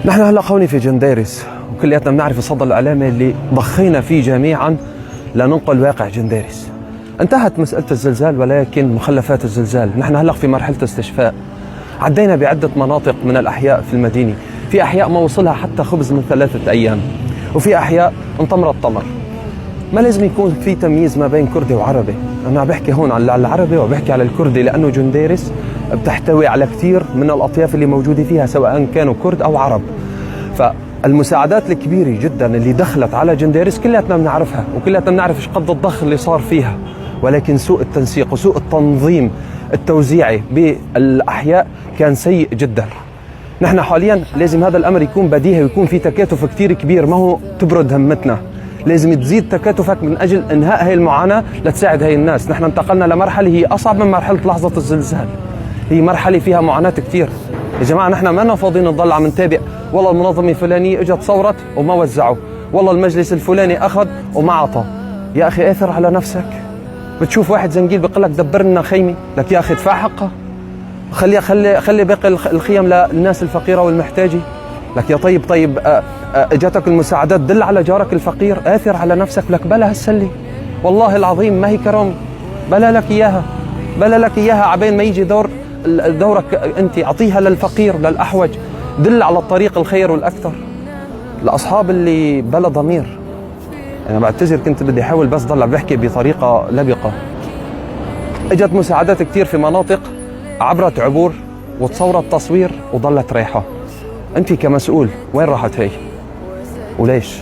نحن هلا خوني في جنديرس، وكلياتنا بنعرف الصدى الإعلامي اللي ضخينا فيه جميعا لننقل واقع جنديرس. انتهت مسألة الزلزال، ولكن مخلفات الزلزال نحن هلا في مرحلة استشفاء. عدينا بعدة مناطق من الأحياء في المدينة، في أحياء ما وصلها حتى خبز من 3 أيام، وفي أحياء انطمرت طمر. ما لازم يكون في تمييز ما بين كردي وعربي. أنا بحكي هون على العربي وبحكي على الكردي، لأنه جنديرس بتحتوي على كثير من الأطياف اللي موجودة فيها سواء كانوا كرد أو عرب. فالمساعدات الكبيرة جدا اللي دخلت على جنديرس كلياتنا بنعرفها، وكلياتنا بنعرف ايش قد الضخ اللي صار فيها، ولكن سوء التنسيق وسوء التنظيم التوزيعي بالأحياء كان سيء جدا. نحن حاليا لازم هذا الأمر يكون بديهي ويكون في تكاتف كثير كبير، ما هو تبرد همتنا، لازم تزيد تكاتفك من أجل إنهاء هاي المعاناة لتساعد هاي الناس. نحن انتقلنا لمرحلة هي أصعب من مرحلة لحظة الزلزال، هي مرحلة فيها معاناة كثير. يا جماعة نحن ما فاضيين نضل عم نتابع، والله المنظمة الفلانية اجت صورت وما وزعوا، والله المجلس الفلاني أخذ وما عطى. يا أخي آثر على نفسك. بتشوف واحد زنجيل بيقول لك دبر لنا خيمة، لك يا أخي ادفع حقها، خلي باقي الخيم للناس الفقيرة والمحتاجة. لك يا طيب اجتك المساعدات، دل على جارك الفقير، آثر على نفسك. لك بلا هالسلة، والله العظيم ما هي كرم، بلا لك إياها عبين ما يجي دورك أنت. أعطيها للفقير للأحوج، دل على الطريق الخير والأكثر. الأصحاب اللي بلا ضمير، أنا بعتذر كنت بدي أحاول بس ضل بحكي بطريقة لبقة. اجت مساعدات كتير في مناطق، عبرت عبور وتصورت تصوير وضلت رايحة. أنت كمسؤول وين راحت هي؟ وليش؟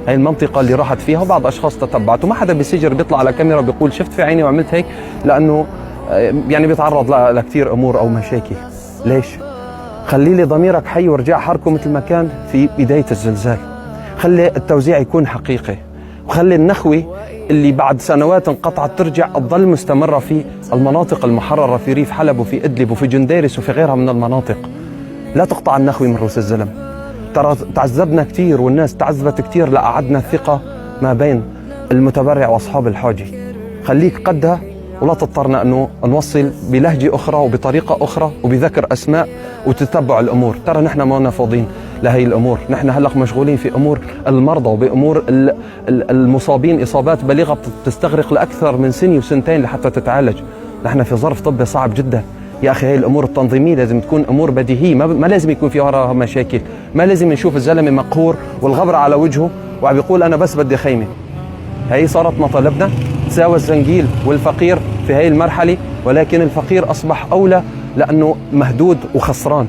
هاي المنطقة اللي راحت فيها وبعض أشخاص تتبعت، وما حدا بيسجر بيطلع على كاميرا بيقول شفت في عيني وعملت هيك، لأنه يعني بيتعرض لكثير أمور أو مشاكل. ليش؟ خلي لي ضميرك حي ورجع حركه مثل ما كان في بداية الزلزال. خلي التوزيع يكون حقيقي، وخلي النخوة اللي بعد سنوات انقطعت ترجع تظل مستمرة في المناطق المحررة، في ريف حلب وفي إدلب وفي جنديرس وفي غيرها من المناطق. لا تقطع النخوة من رؤوس الزلم. ترى تعذبنا كثير والناس تعذبت كثير لأعدنا الثقة ما بين المتبرع وأصحاب الحاجة. خليك قدها، ولا تضطرنا أنه نوصل بلهجة أخرى وبطريقة أخرى وبذكر أسماء وتتبع الأمور. ترى نحن ما لنا فاضيين لهي الأمور، نحن هلق مشغولين في أمور المرضى وبأمور المصابين إصابات بليغة بتستغرق لأكثر من سنة وسنتين لحتى تتعالج. نحن في ظرف طبي صعب جدا. يا أخي هاي الأمور التنظيمية لازم تكون أمور بديهية، ما لازم يكون في وراها مشاكل. ما لازم نشوف الزلمة مقهور والغبرة على وجهه وعم يقول أنا بس بدي خيمة. هي صارت مطالبنا، تساوى الزنجيل والفقير في هاي المرحلة، ولكن الفقير أصبح أولى لأنه مهدود وخسران.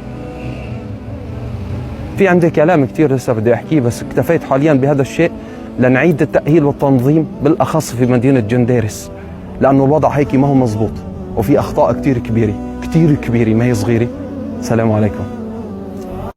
في عندي كلام كتير لسه بدي أحكيه، بس اكتفيت حاليا بهذا الشيء لنعيد التأهيل والتنظيم بالأخص في مدينة جنديرس، لأنه الوضع هيك ما هو مزبوط وفي أخطاء كتير كبيرة ما هي صغيرة. السلام عليكم.